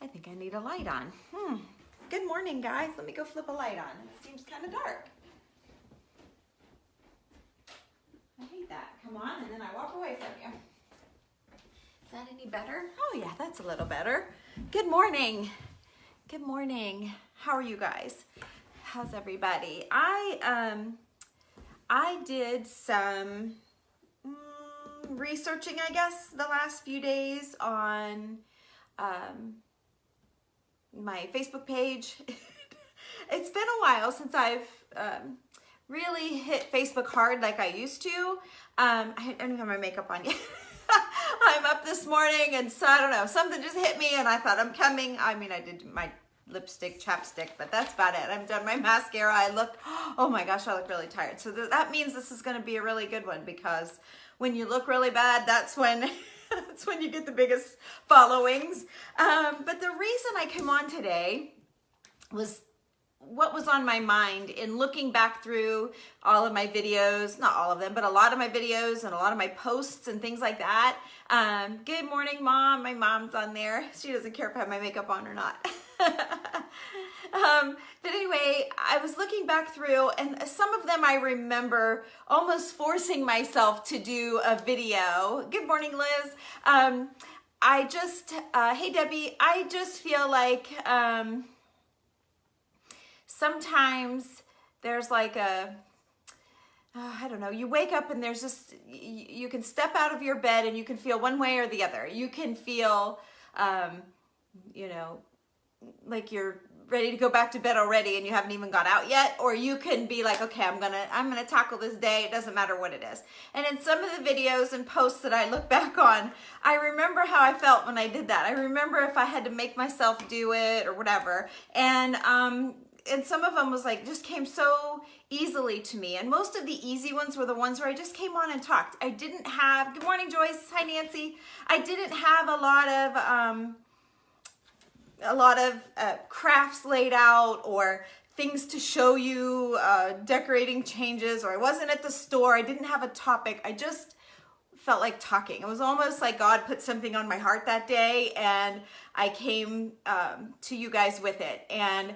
I think I need a light on. Good morning, guys. Let me go flip a light on. It seems kind of dark. I hate that. Come on, and then I walk away from you. Is that any better? Oh yeah, that's a little better. Good morning. Good morning. How are you guys? How's everybody? I did some researching, I guess, the last few days on my Facebook page. It's been a while since I've really hit Facebook hard like I used to. I don't even have my makeup on yet. I'm up this morning and so I don't know, something just hit me and I thought I'm coming. I mean, I did my lipstick, chapstick, but that's about it. I've done my mascara. Oh my gosh, I look really tired. So that means this is going to be a really good one, because when you look really bad, that's when that's when you get the biggest followings. But the reason I came on today was what was on my mind in looking back through all of my videos, not all of them, but a lot of my videos and a lot of my posts and things like that. Good morning, Mom. My mom's on there. She doesn't care if I have my makeup on or not. But anyway, I was looking back through, and some of them I remember almost forcing myself to do a video. Good morning, Liz. Hey Debbie, I just feel like sometimes there's like I don't know, you wake up and there's just, you can step out of your bed and you can feel one way or the other. You can feel, you know, like you're ready to go back to bed already and you haven't even got out yet, or you can be like, okay, I'm gonna tackle this day. It doesn't matter what it is. And in some of the videos and posts that I look back on, I remember how I felt when I did that. I remember if I had to make myself do it or whatever. And some of them was like, just came so easily to me. And most of the easy ones were the ones where I just came on and talked. I didn't have, good morning, Joyce. Hi, Nancy. I didn't have a lot of crafts laid out or things to show you, decorating changes, or I wasn't at the store. I didn't have a topic. I just felt like talking. It was almost like God put something on my heart that day and I came to you guys with it. And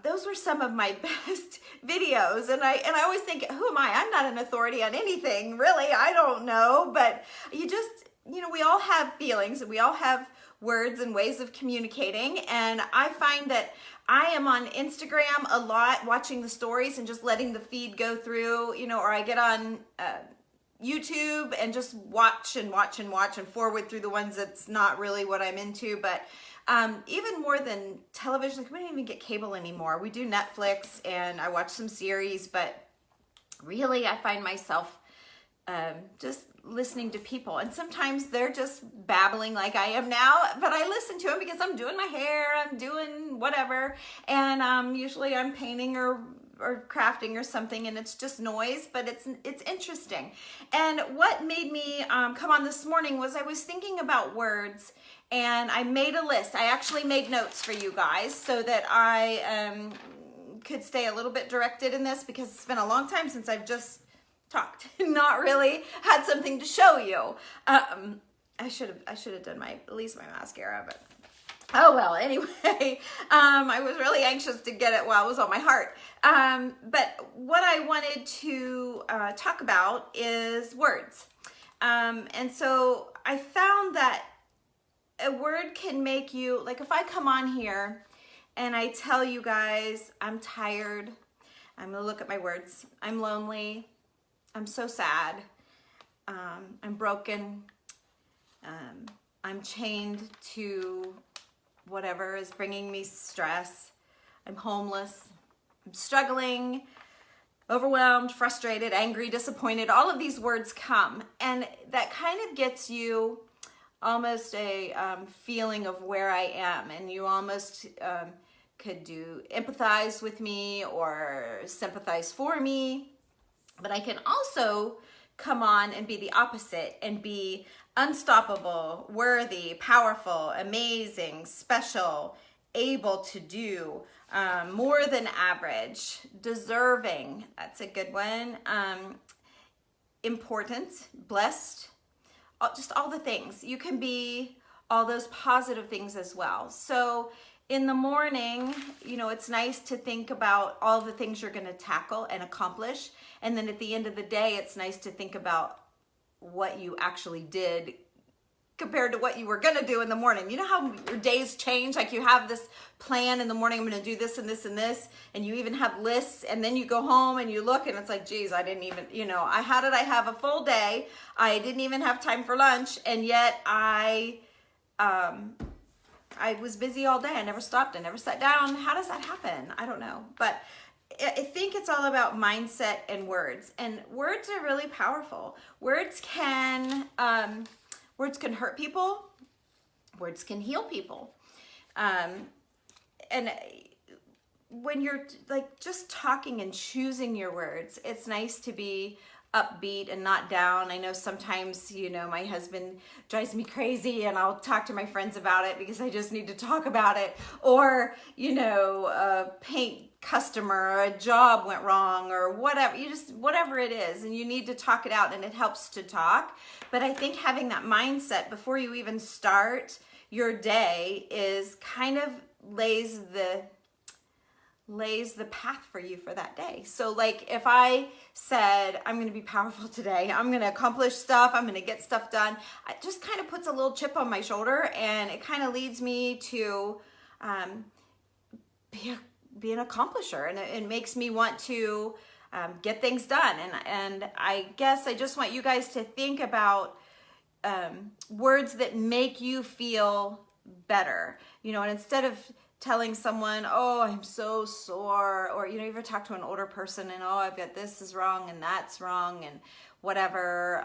those were some of my best videos. And I always think, who am I? I'm not an authority on anything, really. I don't know. But you just, you know, we all have feelings and we all have words and ways of communicating. And I find that I am on Instagram a lot, watching the stories and just letting the feed go through, you know, or I get on YouTube and just watch and forward through the ones that's not really what I'm into. But even more than television, we don't even get cable anymore. We do Netflix and I watch some series, but really I find myself just listening to people, and sometimes they're just babbling like I am now, but I listen to them because I'm doing my hair, I'm doing whatever, and usually I'm painting or crafting or something, and it's just noise, but it's interesting. And what made me come on this morning was I was thinking about words, and I made a list. I actually made notes for you guys so that I could stay a little bit directed in this, because it's been a long time since I've just talked, not really had something to show you. I should have done at least my mascara, but oh well. Anyway, I was really anxious to get it while it was on my heart. But what I wanted to talk about is words, and so I found that a word can make you, like if I come on here and I tell you guys I'm tired, I'm gonna look at my words, I'm lonely, I'm so sad, I'm broken, I'm chained to whatever is bringing me stress, I'm homeless, I'm struggling, overwhelmed, frustrated, angry, disappointed. All of these words come, and that kind of gets you almost a feeling of where I am, and you almost could do empathize with me or sympathize for me. But I can also come on and be the opposite and be unstoppable, worthy, powerful, amazing, special, able to do, more than average, deserving, that's a good one, important, blessed, just all the things. You can be all those positive things as well. So in the morning, you know, it's nice to think about all the things you're going to tackle and accomplish. And then at the end of the day, it's nice to think about what you actually did compared to what you were going to do in the morning. You know how your days change? Like you have this plan in the morning, I'm going to do this and this and this, and you even have lists, and then you go home and you look and it's like, geez, I didn't even, you know, how did I have a full day? I didn't even have time for lunch, and yet I was busy all day. I never stopped. I never sat down. How does that happen? I don't know. But I think it's all about mindset and words. And words are really powerful. Words can hurt people. Words can heal people. And when you're like just talking and choosing your words, it's nice to be upbeat and not down. I know sometimes, you know, my husband drives me crazy and I'll talk to my friends about it because I just need to talk about it. Or, you know, a paint customer or a job went wrong or whatever, whatever it is, and you need to talk it out, and it helps to talk. But I think having that mindset before you even start your day is kind of lays the path for you for that day. So like if I said, I'm going to be powerful today, I'm going to accomplish stuff, I'm going to get stuff done, it just kind of puts a little chip on my shoulder, and it kind of leads me to be an accomplisher, and it makes me want to get things done. And I guess I just want you guys to think about words that make you feel better, you know, and instead of telling someone, oh, I'm so sore, or, you know, you ever talk to an older person and, oh, I've got this is wrong and that's wrong and whatever.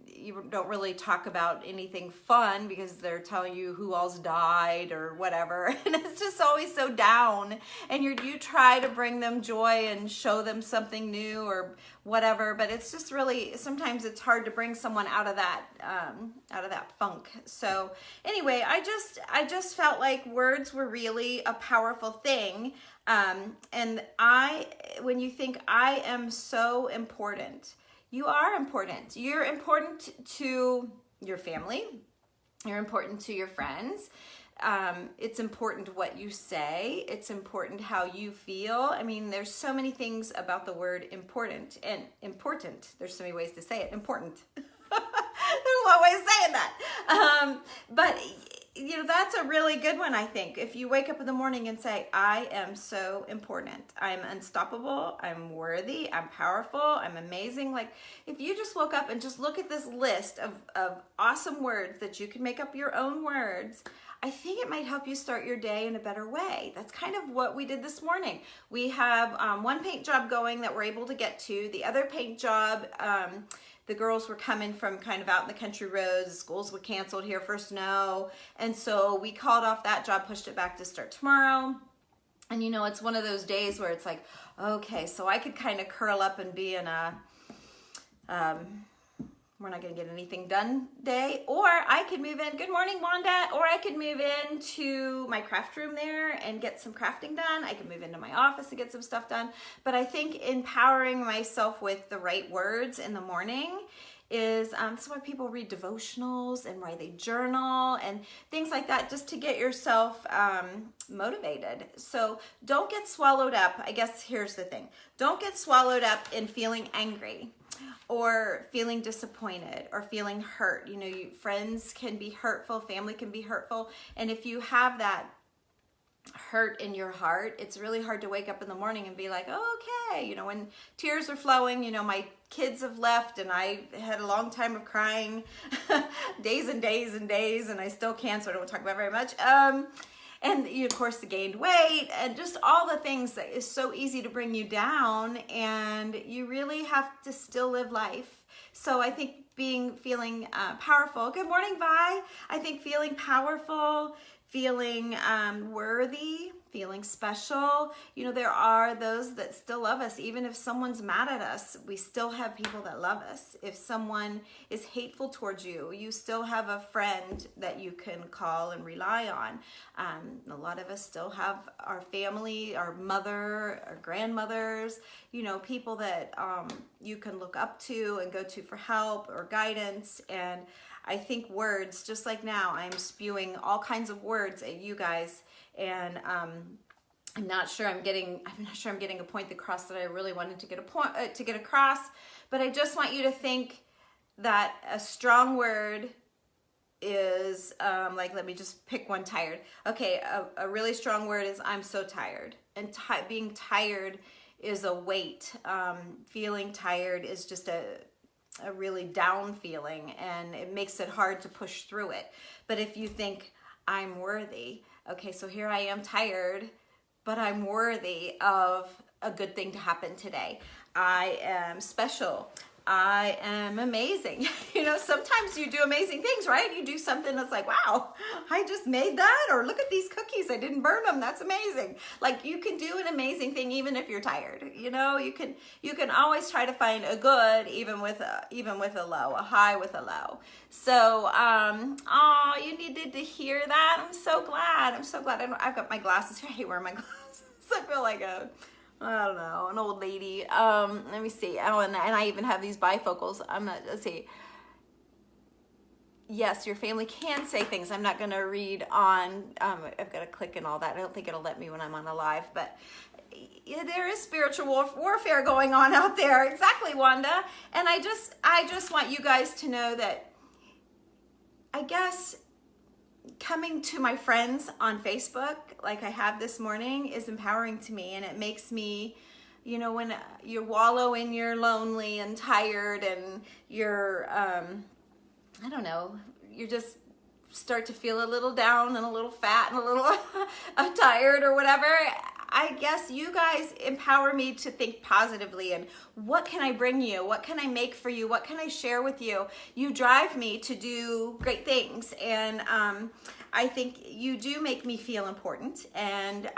You don't really talk about anything fun because they're telling you who else died or whatever. And it's just always so down. And you try to bring them joy and show them something new or whatever, but it's just really, sometimes it's hard to bring someone out of that funk. So anyway, I just felt like words were really a powerful thing. And when you think I am so important, you are important. You're important to your family. You're important to your friends. It's important what you say. It's important how you feel. I mean, there's so many things about the word important, and important. There's so many ways to say it. Important. There's a lot of ways of saying that. But you know, that's a really good one, I think. If you wake up in the morning and say, I am so important, I'm unstoppable, I'm worthy, I'm powerful, I'm amazing. Like if you just woke up and just look at this list of awesome words that you can make up your own words, I think it might help you start your day in a better way. That's kind of what we did this morning. We have one paint job going that we're able to get to. The other paint job, the girls were coming from kind of out in the country roads. The schools were canceled here for snow. And so we called off that job, pushed it back to start tomorrow. And you know, it's one of those days where it's like, okay, so I could kind of curl up and be in a, we're not going to get anything done day, or I could move in, good morning, Wanda, or I could move into my craft room there and get some crafting done. I could move into my office and get some stuff done. But I think empowering myself with the right words in the morning is, that's why people read devotionals and why they journal and things like that, just to get yourself motivated. So don't get swallowed up. I guess here's the thing. Don't get swallowed up in feeling angry or feeling disappointed or feeling hurt. You know, friends can be hurtful, family can be hurtful. And if you have that hurt in your heart, it's really hard to wake up in the morning and be like, oh, okay, you know, when tears are flowing, you know, my kids have left and I had a long time of crying, days and days and days, and I still can, so I don't talk about it very much. And you, of course, the gained weight and just all the things that is so easy to bring you down, and you really have to still live life. So I think feeling powerful. Good morning, Vi. I think feeling powerful, feeling worthy, feeling special. You know, there are those that still love us. Even if someone's mad at us, we still have people that love us. If someone is hateful towards you, you still have a friend that you can call and rely on. A lot of us still have our family, our mother, our grandmothers, you know, people that you can look up to and go to for help or guidance. And I think words, just like now, I'm spewing all kinds of words at you guys, and I'm not sure I'm getting a point across that I really wanted to get across, but I just want you to think that a strong word is like, let me just pick one. Tired. Okay, a really strong word is I'm so tired, and being tired is a weight. Feeling tired is just a really down feeling, and it makes it hard to push through it. But if you think I'm worthy, okay, so here I am tired, but I'm worthy of a good thing to happen today. I am special. I am amazing. You know, sometimes you do amazing things, right? You do something that's like, wow, I just made that, or look at these cookies, I didn't burn them. That's amazing. Like, you can do an amazing thing even if you're tired. You know, you can always try to find a good even with a low, a high with a low. So, oh, you needed to hear that. I'm so glad. I've got my glasses here. I hate wearing my glasses. I feel like I don't know, an old lady. Let me see. Oh, and I even have these bifocals. Let's see. Yes, your family can say things. I'm not going to read on, I've got to click and all that. I don't think it'll let me when I'm on a live, but there is spiritual warfare going on out there. Exactly, Wanda. And I just want you guys to know that, I guess, coming to my friends on Facebook, like I have this morning, is empowering to me, and it makes me, you know, when you wallow in you're lonely and tired and you're, I don't know, you just start to feel a little down and a little fat and a little tired or whatever. I guess you guys empower me to think positively, and what can I bring you? What can I make for you? What can I share with you? You drive me to do great things, and I think you do make me feel important, and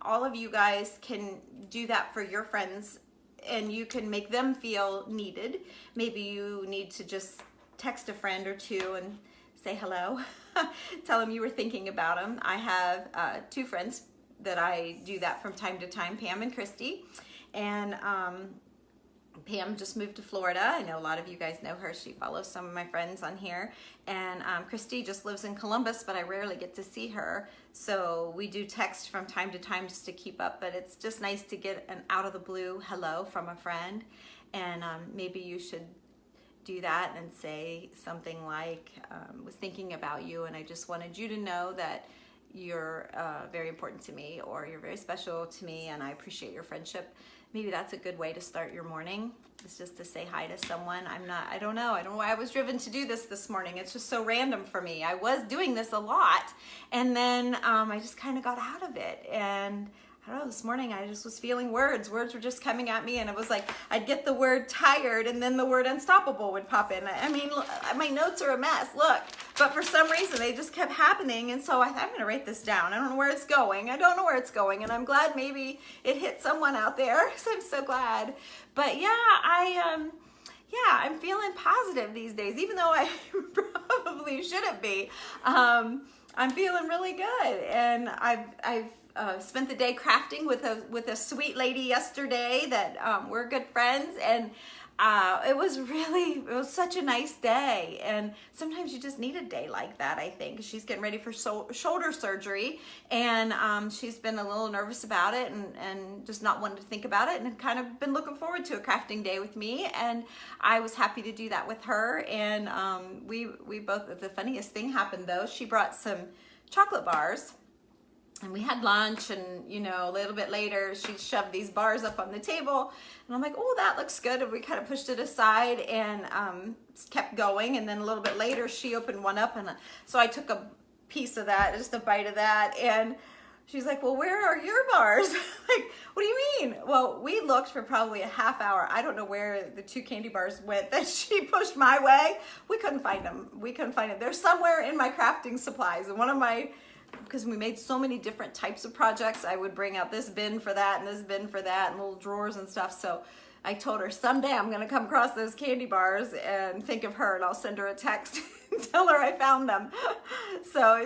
all of you guys can do that for your friends, and you can make them feel needed. Maybe you need to just text a friend or two and say hello. Tell them you were thinking about them. I have two friends that I do that from time to time, Pam and Christy. And Pam just moved to Florida. I know a lot of you guys know her. She follows some of my friends on here. And Christy just lives in Columbus, but I rarely get to see her. So we do text from time to time just to keep up, but it's just nice to get an out of the blue hello from a friend. And maybe you should do that and say something like, was thinking about you, and I just wanted you to know that you're very important to me, or you're very special to me, and I appreciate your friendship. Maybe that's a good way to start your morning. It's just to say hi to someone. I don't know why I was driven to do this morning. It's just so random for me. I was doing this a lot, and then I just kind of got out of it, and I don't know, this morning I just was feeling words. Words were just coming at me, and it was like I'd get the word tired, and then the word unstoppable would pop in. I mean, my notes are a mess, look. But for some reason, they just kept happening, and so I'm going to write this down. I don't know where it's going. And I'm glad maybe it hit someone out there, so I'm so glad. But yeah, I'm feeling positive these days, even though I probably shouldn't be. I'm feeling really good, and I've spent the day crafting with a sweet lady yesterday that we're good friends, and it was such a nice day. And sometimes you just need a day like that. I think she's getting ready for shoulder surgery, and she's been a little nervous about it, and just not wanting to think about it, and kind of been looking forward to a crafting day with me, and I was happy to do that with her. And we both, the funniest thing happened though, she brought some chocolate bars, and we had lunch, and you know, a little bit later she shoved these bars up on the table, and I'm like, oh, that looks good, and we kind of pushed it aside and kept going. And then a little bit later she opened one up, and so I took a piece of that, just a bite of that, and she's like, well, where are your bars? Like, what do you mean? Well, we looked for probably a half hour. I don't know where the two candy bars went that she pushed my way. We couldn't find them. They're somewhere in my crafting supplies, and one of my, because we made so many different types of projects, I would bring out this bin for that and this bin for that, and little drawers and stuff. So I told her someday I'm gonna come across those candy bars and think of her, and I'll send her a text and tell her I found them. So I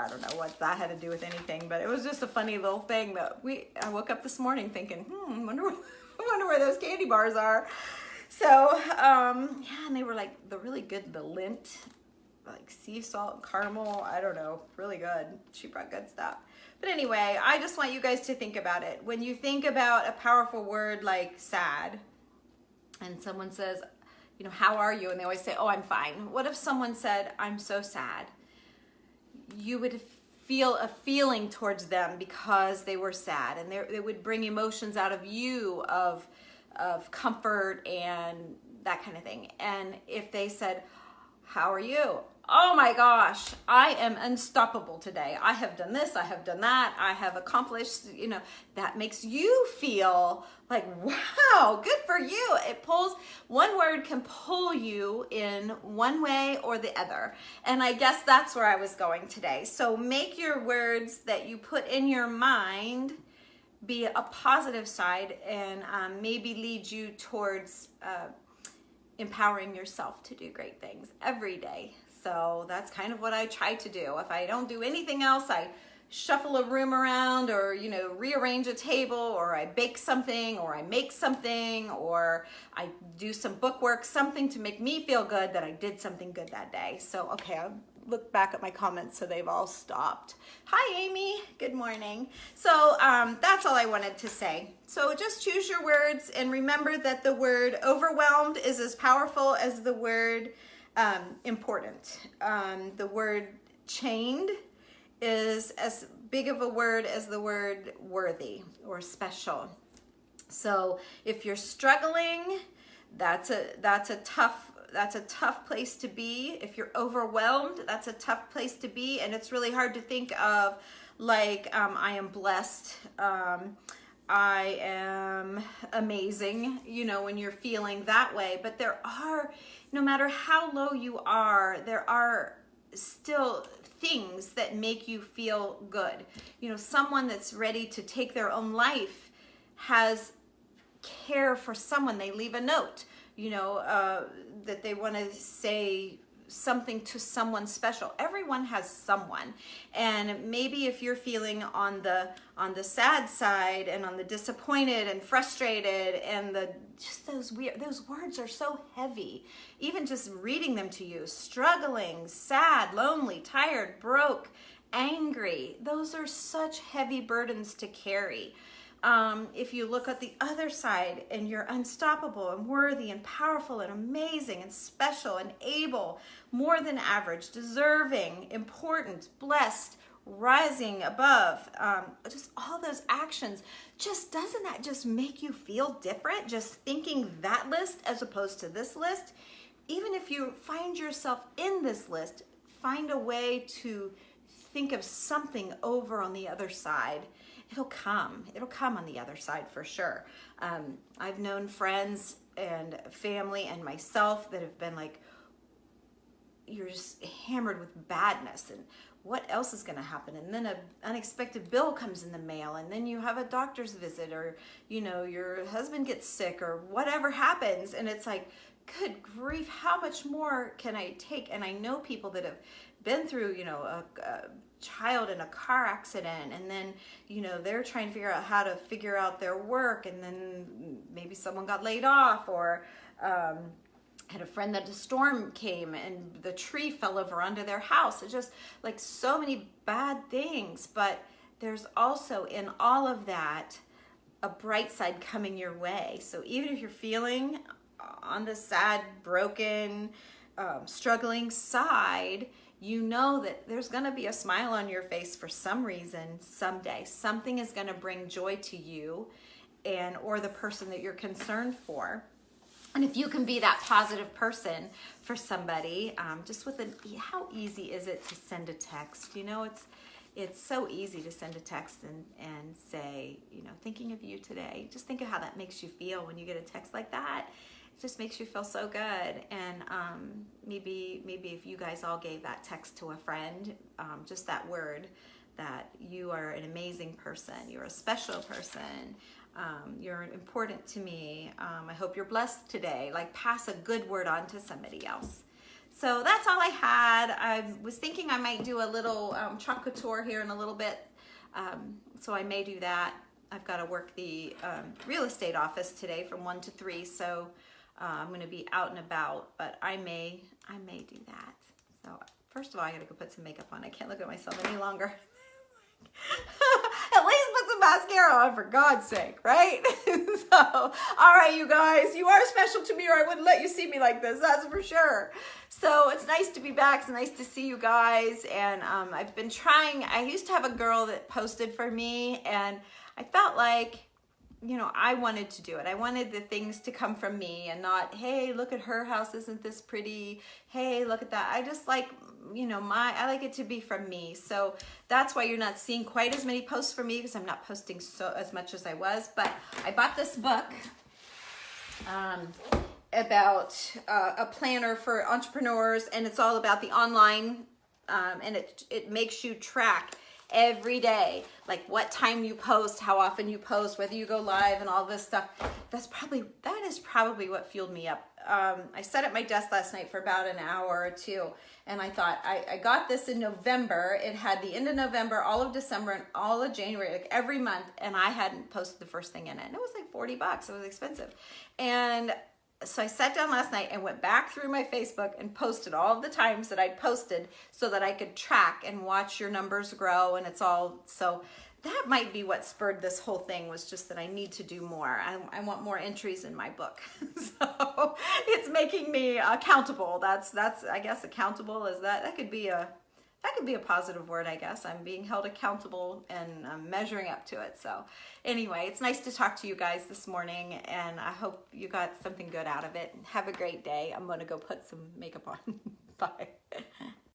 don't know what that had to do with anything, but it was just a funny little thing that I woke up this morning thinking, wonder where those candy bars are. So yeah, and they were like the really good, the Lindt like sea salt and caramel. I don't know, really good. She brought good stuff. But anyway, I just want you guys to think about it. When you think about a powerful word like sad, and someone says, you know, how are you? And they always say, oh, I'm fine. What if someone said, I'm so sad? You would feel a feeling towards them because they were sad, and they would bring emotions out of you of comfort and that kind of thing. And if they said, how are you? Oh my gosh, I am unstoppable today. I have done this, I have done that, I have accomplished, you know, that makes you feel like, wow, good for you. It pulls, one word can pull you in one way or the other. And I guess that's where I was going today. So make your words that you put in your mind be a positive side, and maybe lead you towards empowering yourself to do great things every day. So that's kind of what I try to do. If I don't do anything else, I shuffle a room around, or, you know, rearrange a table, or I bake something, or I make something, or I do some book work, something to make me feel good that I did something good that day. So, okay, I'll look back at my comments so they've all stopped. Hi, Amy. Good morning. So that's all I wanted to say. So just choose your words, and remember that the word overwhelmed is as powerful as the word important. The word chained is as big of a word as the word worthy or special. So if you're struggling, that's a tough place to be. If you're overwhelmed, that's a tough place to be. And it's really hard to think of like, I am blessed, I am amazing, you know, when you're feeling that way. But there are, no matter how low you are, there are still things that make you feel good. You know, someone that's ready to take their own life has care for someone. They leave a note, you know, that they want to say something to someone special. Everyone has someone. And maybe if you're feeling on the sad side, and on the disappointed and frustrated, and just those words are so heavy. Even just reading them to you, struggling, sad, lonely, tired, broke, angry, those are such heavy burdens to carry. If you look at the other side, and you're unstoppable and worthy and powerful and amazing and special and able, more than average, deserving, important, blessed, rising above, just all those actions, doesn't that just make you feel different? Just thinking that list as opposed to this list. Even if you find yourself in this list, find a way to think of something over on the other side. It'll come on the other side for sure. I've known friends and family and myself that have been like, you're just hammered with badness, and what else is going to happen? And then an unexpected bill comes in the mail, and then you have a doctor's visit, or, you know, your husband gets sick, or whatever happens, and it's like, good grief, how much more can I take? And I know people that have been through, you know, a child in a car accident, and then, you know, they're trying to figure out how to figure out their work, and then maybe someone got laid off, or had a friend that a storm came and the tree fell over onto their house. It's just like so many bad things. But there's also in all of that a bright side coming your way. So even if you're feeling on the sad, broken, struggling side, you know that there's going to be a smile on your face for some reason someday. Something is going to bring joy to you and or the person that you're concerned for. And if you can be that positive person for somebody, just with how easy is it to send a text? You know, it's so easy to send a text and say, you know, thinking of you today. Just think of how that makes you feel when you get a text like that. It just makes you feel so good. And maybe if you guys all gave that text to a friend, just that word, that you are an amazing person, you're a special person, you're important to me, I hope you're blessed today. Like, pass a good word on to somebody else. So that's all I had. I was thinking I might do a little chocolate tour here in a little bit, so I may do that. I've got to work the real estate office today from 1 to 3, so I'm going to be out and about, but I may do that. So First of all, I gotta go put some makeup on. I can't look at myself any longer. At least put some mascara on, for God's sake, right? So, all right, you guys, you are special to me, or I wouldn't let you see me like this, that's for sure. So it's nice to be back. It's nice to see you guys. And I've been trying. I used to have a girl that posted for me, and I felt like, you know, I wanted to do it. I wanted the things to come from me and not, hey, look at her house, isn't this pretty? Hey, look at that. I just like, you know, I like it to be from me. So that's why you're not seeing quite as many posts from me, because I'm not posting as much as I was. But I bought this book about a planner for entrepreneurs, and it's all about the online, and it makes you track every day, like what time you post, how often you post, whether you go live, and all this stuff. That is probably what fueled me up. I sat at my desk last night for about an hour or two, and I thought, I got this in November. It had the end of November, all of December, and all of January, like every month, and I hadn't posted the first thing in it. And it was like $40. It was expensive. And so I sat down last night and went back through my Facebook and posted all of the times that I'd posted, so that I could track and watch your numbers grow. And it's all, so that might be what spurred this whole thing, was just that I need to do more. I want more entries in my book. So it's making me accountable. That's I guess accountable is that could be a positive word, I guess. I'm being held accountable, and I'm measuring up to it. So anyway, it's nice to talk to you guys this morning, and I hope you got something good out of it. Have a great day. I'm going to go put some makeup on. Bye.